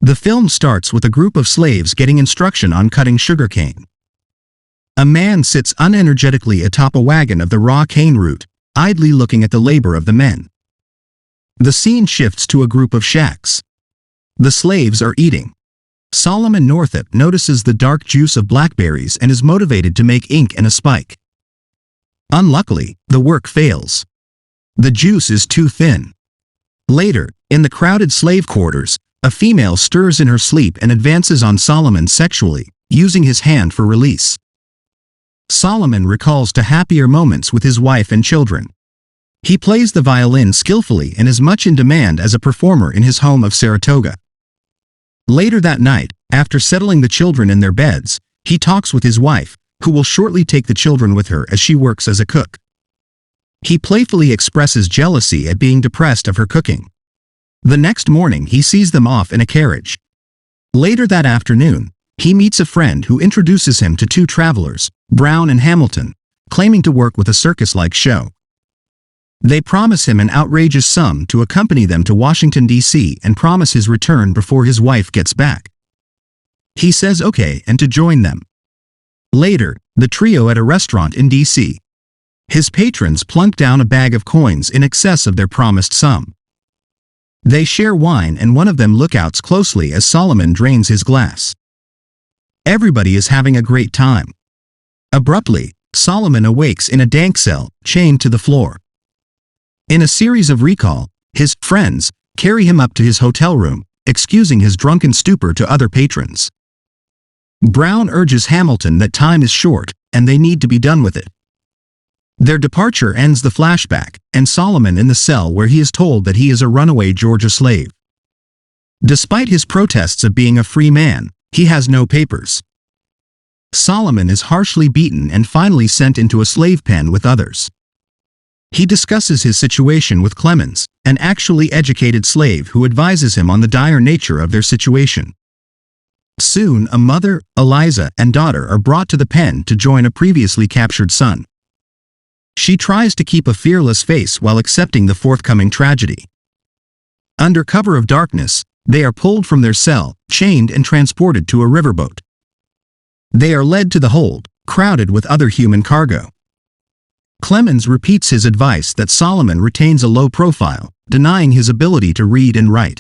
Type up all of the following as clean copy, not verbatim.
The film starts with a group of slaves getting instruction on cutting sugarcane. A man sits unenergetically atop a wagon of the raw cane root, idly looking at the labor of the men. The scene shifts to a group of shacks. The slaves are eating. Solomon Northup notices the dark juice of blackberries and is motivated to make ink and a spike. Unluckily, the work fails. The juice is too thin. Later, in the crowded slave quarters, a female stirs in her sleep and advances on Solomon sexually, using his hand for release. Solomon recalls to happier moments with his wife and children. He plays the violin skillfully and is much in demand as a performer in his home of Saratoga. Later that night, after settling the children in their beds, he talks with his wife, who will shortly take the children with her as she works as a cook. He playfully expresses jealousy at being depressed of her cooking. The next morning he sees them off in a carriage. Later that afternoon, he meets a friend who introduces him to two travelers, Brown and Hamilton, claiming to work with a circus-like show. They promise him an outrageous sum to accompany them to Washington, D.C. and promise his return before his wife gets back. He says okay and to join them. Later, the trio at a restaurant in D.C. His patrons plunk down a bag of coins in excess of their promised sum. They share wine and one of them lookouts closely as Solomon drains his glass. Everybody is having a great time. Abruptly, Solomon awakes in a dank cell, chained to the floor. In a series of recall, his friends carry him up to his hotel room, excusing his drunken stupor to other patrons. Brown urges Hamilton that time is short, and they need to be done with it. Their departure ends the flashback, and Solomon in the cell where he is told that he is a runaway Georgia slave. Despite his protests of being a free man, he has no papers. Solomon is harshly beaten and finally sent into a slave pen with others. He discusses his situation with Clemens, an actually educated slave who advises him on the dire nature of their situation. Soon a mother, Eliza, and daughter are brought to the pen to join a previously captured son. She tries to keep a fearless face while accepting the forthcoming tragedy. Under cover of darkness, they are pulled from their cell, chained and transported to a riverboat. They are led to the hold, crowded with other human cargo. Clemens repeats his advice that Solomon retains a low profile, denying his ability to read and write.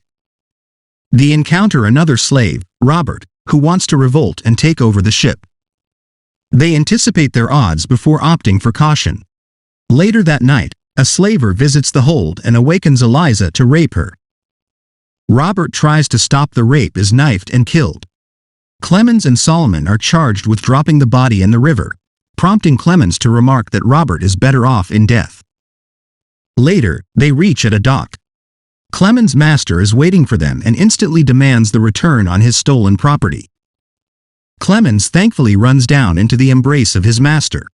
They encounter another slave, Robert, who wants to revolt and take over the ship. They anticipate their odds before opting for caution. Later that night, a slaver visits the hold and awakens Eliza to rape her. Robert tries to stop the rape, is knifed and killed. Clemens and Solomon are charged with dropping the body in the river, prompting Clemens to remark that Robert is better off in death. Later, they reach at a dock. Clemens' master is waiting for them and instantly demands the return on his stolen property. Clemens thankfully runs down into the embrace of his master.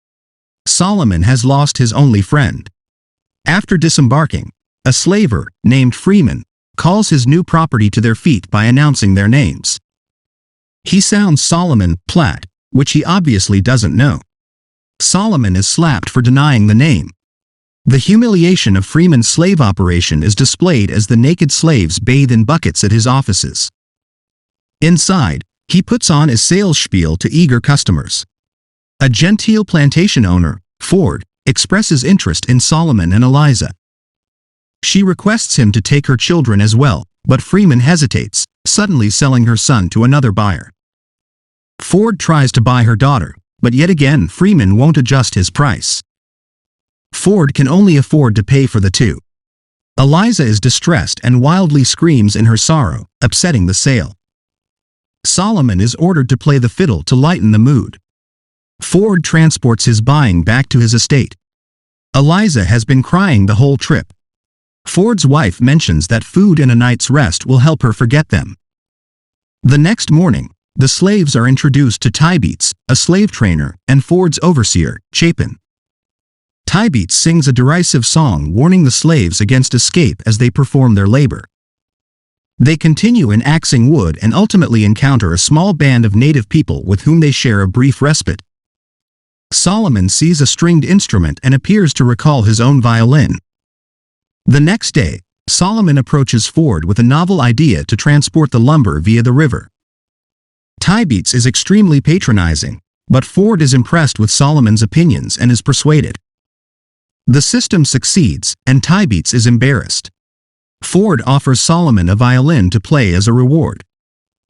Solomon has lost his only friend. After disembarking, a slaver, named Freeman, calls his new property to their feet by announcing their names. He sounds Solomon Platt, which he obviously doesn't know. Solomon is slapped for denying the name. The humiliation of Freeman's slave operation is displayed as the naked slaves bathe in buckets at his offices. Inside, he puts on his sales spiel to eager customers. A genteel plantation owner, Ford, expresses interest in Solomon and Eliza. She requests him to take her children as well, but Freeman hesitates, suddenly selling her son to another buyer. Ford tries to buy her daughter, but yet again Freeman won't adjust his price. Ford can only afford to pay for the two. Eliza is distressed and wildly screams in her sorrow, upsetting the sale. Solomon is ordered to play the fiddle to lighten the mood. Ford transports his buying back to his estate. Eliza has been crying the whole trip. Ford's wife mentions that food and a night's rest will help her forget them. The next morning, the slaves are introduced to Tybeats, a slave trainer, and Ford's overseer, Chapin. Tybeats sings a derisive song warning the slaves against escape as they perform their labor. They continue in axing wood and ultimately encounter a small band of native people with whom they share a brief respite. Solomon sees a stringed instrument and appears to recall his own violin. The next day, Solomon approaches Ford with a novel idea to transport the lumber via the river. Tybeats is extremely patronizing, but Ford is impressed with Solomon's opinions and is persuaded. The system succeeds, and Tybeats is embarrassed. Ford offers Solomon a violin to play as a reward.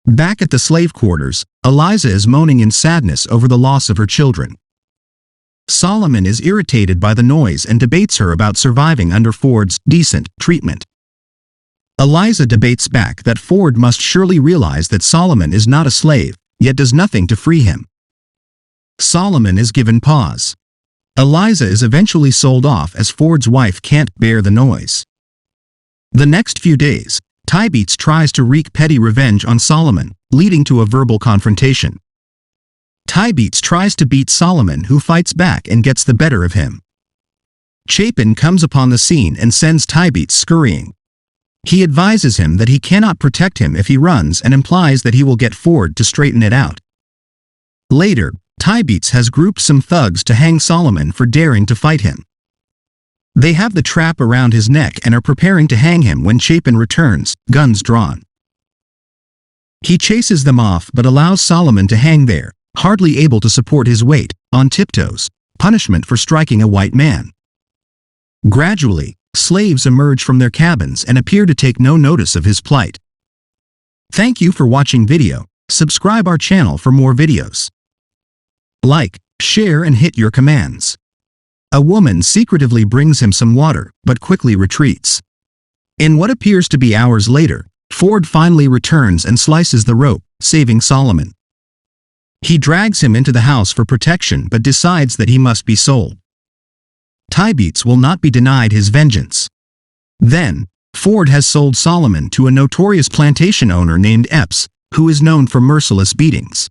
Back at the slave quarters, Eliza is moaning in sadness over the loss of her children. Solomon is irritated by the noise and debates her about surviving under Ford's decent treatment. Eliza debates back that Ford must surely realize that Solomon is not a slave, yet does nothing to free him. Solomon is given pause. Eliza is eventually sold off as Ford's wife can't bear the noise. The next few days, Tybeats tries to wreak petty revenge on Solomon, leading to a verbal confrontation. Tybeats tries to beat Solomon, who fights back and gets the better of him. Chapin comes upon the scene and sends Tybeats scurrying. He advises him that he cannot protect him if he runs and implies that he will get Ford to straighten it out. Later, Tybeats has grouped some thugs to hang Solomon for daring to fight him. They have the trap around his neck and are preparing to hang him when Chapin returns, guns drawn. He chases them off but allows Solomon to hang there, hardly able to support his weight, on tiptoes, punishment for striking a white man. Gradually, slaves emerge from their cabins and appear to take no notice of his plight. Thank you for watching video. Subscribe our channel for more videos. Like, share and hit your commands. A woman secretively brings him some water, but quickly retreats. In what appears to be hours later, Ford finally returns and slices the rope, saving Solomon. He drags him into the house for protection but decides that he must be sold. Tybeats will not be denied his vengeance. Then, Ford has sold Solomon to a notorious plantation owner named Epps, who is known for merciless beatings.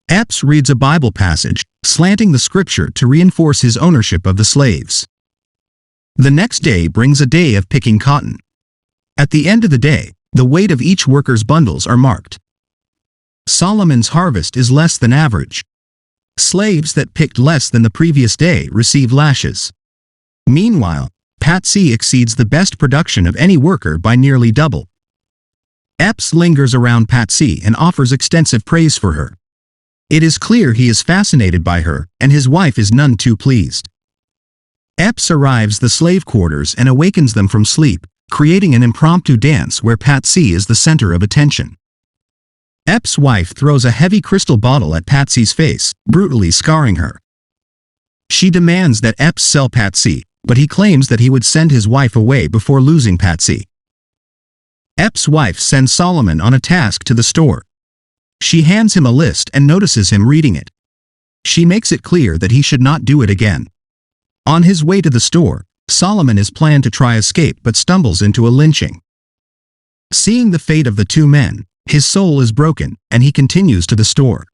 Epps reads a Bible passage, slanting the scripture to reinforce his ownership of the slaves. The next day brings a day of picking cotton. At the end of the day, the weight of each worker's bundles are marked. Solomon's harvest is less than average. Slaves that picked less than the previous day receive lashes. Meanwhile, Patsy exceeds the best production of any worker by nearly double. Epps lingers around Patsy and offers extensive praise for her. It is clear he is fascinated by her, and his wife is none too pleased. Epps arrives the slave quarters and awakens them from sleep, creating an impromptu dance where Patsy is the center of attention. Epps' wife throws a heavy crystal bottle at Patsy's face, brutally scarring her. She demands that Epps sell Patsy, but he claims that he would send his wife away before losing Patsy. Epps' wife sends Solomon on a task to the store. She hands him a list and notices him reading it. She makes it clear that he should not do it again. On his way to the store, Solomon is planned to try escape but stumbles into a lynching. Seeing the fate of the two men, his soul is broken, and he continues to the store.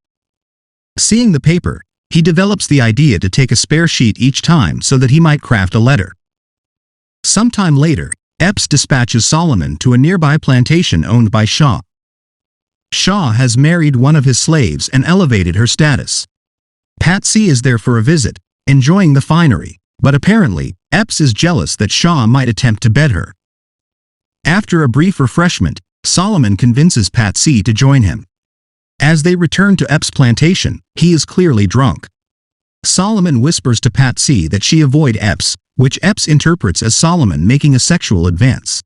Seeing the paper, he develops the idea to take a spare sheet each time so that he might craft a letter. Sometime later, Epps dispatches Solomon to a nearby plantation owned by Shaw. Shaw has married one of his slaves and elevated her status. Patsy is there for a visit, enjoying the finery, but apparently, Epps is jealous that Shaw might attempt to bed her. After a brief refreshment, Solomon convinces Patsy to join him. As they return to Epps' plantation, he is clearly drunk. Solomon whispers to Patsy that she avoid Epps, which Epps interprets as Solomon making a sexual advance.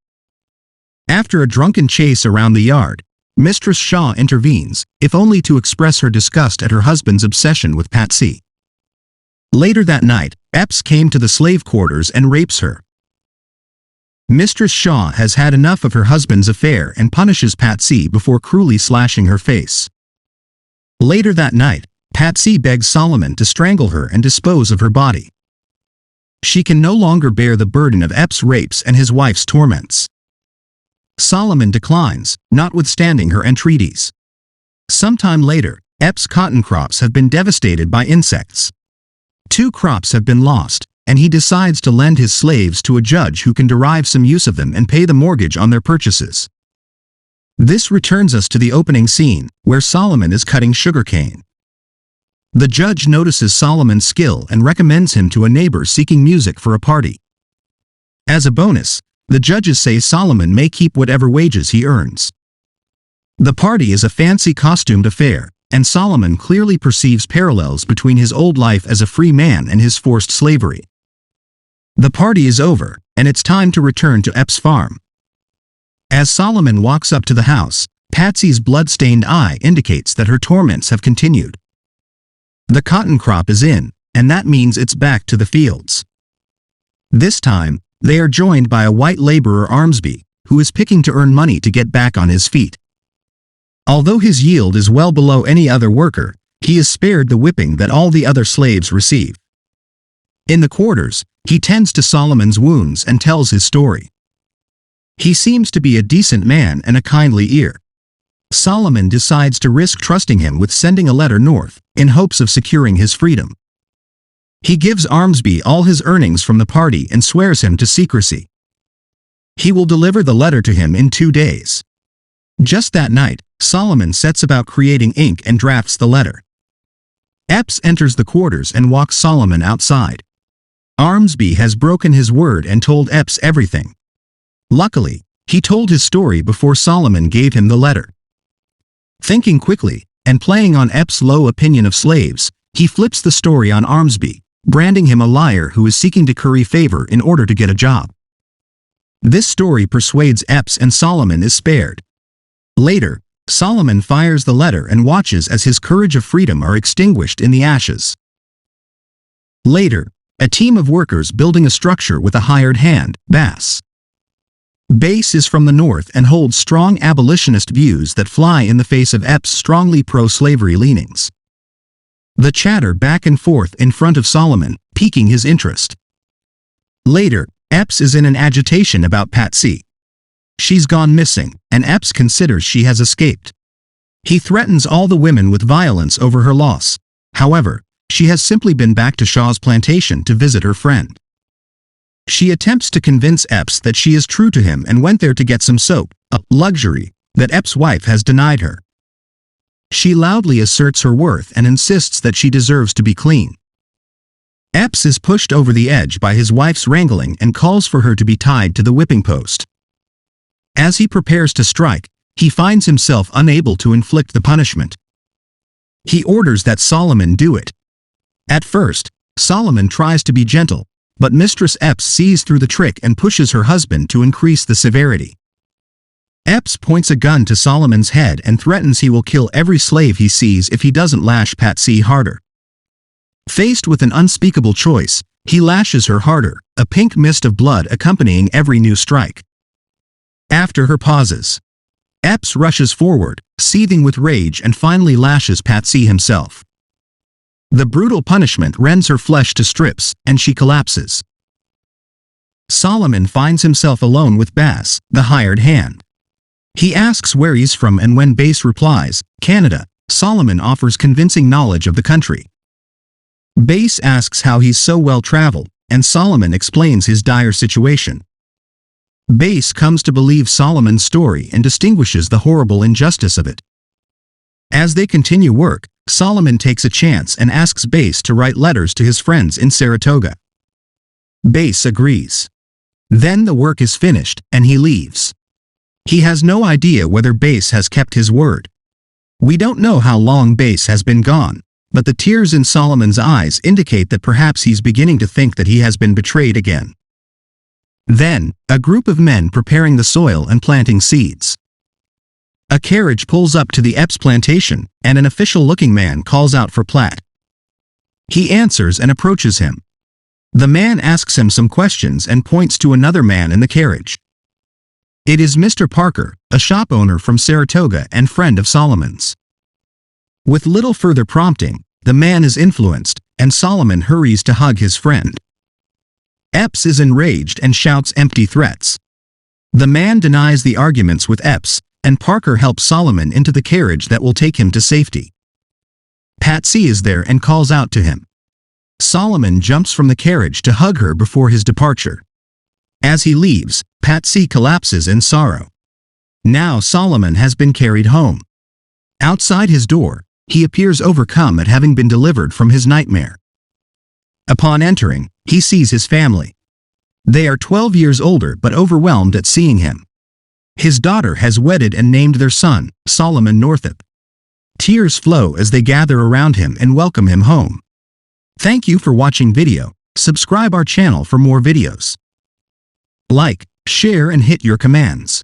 After a drunken chase around the yard, Mistress Shaw intervenes, if only to express her disgust at her husband's obsession with Patsy. Later that night, Epps came to the slave quarters and rapes her. Mistress Shaw has had enough of her husband's affair and punishes Patsy before cruelly slashing her face. Later that night, Patsy begs Solomon to strangle her and dispose of her body. She can no longer bear the burden of Epps' rapes and his wife's torments. Solomon declines, notwithstanding her entreaties. Sometime later, Epps' cotton crops have been devastated by insects. 2 crops have been lost, and he decides to lend his slaves to a judge who can derive some use of them and pay the mortgage on their purchases. This returns us to the opening scene, where Solomon is cutting sugarcane. The judge notices Solomon's skill and recommends him to a neighbor seeking music for a party. As a bonus, the judges say Solomon may keep whatever wages he earns. The party is a fancy costumed affair, and Solomon clearly perceives parallels between his old life as a free man and his forced slavery. The party is over, and it's time to return to Epps' farm. As Solomon walks up to the house, Patsy's blood-stained eye indicates that her torments have continued. The cotton crop is in, and that means it's back to the fields. This time, they are joined by a white laborer Armsby, who is picking to earn money to get back on his feet. Although his yield is well below any other worker, he is spared the whipping that all the other slaves receive. In the quarters, he tends to Solomon's wounds and tells his story. He seems to be a decent man and a kindly ear. Solomon decides to risk trusting him with sending a letter north, in hopes of securing his freedom. He gives Armsby all his earnings from the party and swears him to secrecy. He will deliver the letter to him in 2 days. Just that night, Solomon sets about creating ink and drafts the letter. Epps enters the quarters and walks Solomon outside. Armsby has broken his word and told Epps everything. Luckily, he told his story before Solomon gave him the letter. Thinking quickly, and playing on Epps' low opinion of slaves, he flips the story on Armsby, branding him a liar who is seeking to curry favor in order to get a job. This story persuades Epps and Solomon is spared. Later, Solomon fires the letter and watches as his courage of freedom are extinguished in the ashes. Later, a team of workers building a structure with a hired hand, Bass. Bass is from the North and holds strong abolitionist views that fly in the face of Epps' strongly pro-slavery leanings. The chatter back and forth in front of Solomon, piquing his interest. Later, Epps is in an agitation about Patsy. She's gone missing, and Epps considers she has escaped. He threatens all the women with violence over her loss. However, she has simply been back to Shaw's plantation to visit her friend. She attempts to convince Epps that she is true to him and went there to get some soap, a luxury that Epps' wife has denied her. She loudly asserts her worth and insists that she deserves to be clean. Epps is pushed over the edge by his wife's wrangling and calls for her to be tied to the whipping post. As he prepares to strike, he finds himself unable to inflict the punishment. He orders that Solomon do it. At first, Solomon tries to be gentle, but Mistress Epps sees through the trick and pushes her husband to increase the severity. Epps points a gun to Solomon's head and threatens he will kill every slave he sees if he doesn't lash Patsy harder. Faced with an unspeakable choice, he lashes her harder, a pink mist of blood accompanying every new strike. After her pauses, Epps rushes forward, seething with rage, and finally lashes Patsy himself. The brutal punishment rends her flesh to strips, and she collapses. Solomon finds himself alone with Bass, the hired hand. He asks where he's from, and when Bass replies, Canada, Solomon offers convincing knowledge of the country. Bass asks how he's so well traveled, and Solomon explains his dire situation. Bass comes to believe Solomon's story and distinguishes the horrible injustice of it. As they continue work, Solomon takes a chance and asks Bass to write letters to his friends in Saratoga. Bass agrees. Then the work is finished, and he leaves. He has no idea whether Bass has kept his word. We don't know how long Bass has been gone, but the tears in Solomon's eyes indicate that perhaps he's beginning to think that he has been betrayed again. Then, a group of men preparing the soil and planting seeds. A carriage pulls up to the Epps plantation, and an official-looking man calls out for Platt. He answers and approaches him. The man asks him some questions and points to another man in the carriage. It is Mr. Parker, a shop owner from Saratoga and friend of Solomon's. With little further prompting, the man is influenced, and Solomon hurries to hug his friend. Epps is enraged and shouts empty threats. The man denies the arguments with Epps, and Parker helps Solomon into the carriage that will take him to safety. Patsy is there and calls out to him. Solomon jumps from the carriage to hug her before his departure. As he leaves, Patsy collapses in sorrow. Now Solomon has been carried home. Outside his door, he appears overcome at having been delivered from his nightmare. Upon entering, he sees his family. They are 12 years older but overwhelmed at seeing him. His daughter has wedded and named their son, Solomon Northup. Tears flow as they gather around him and welcome him home. Thank you for watching video. Subscribe our channel for more videos. Like, share and hit your commands.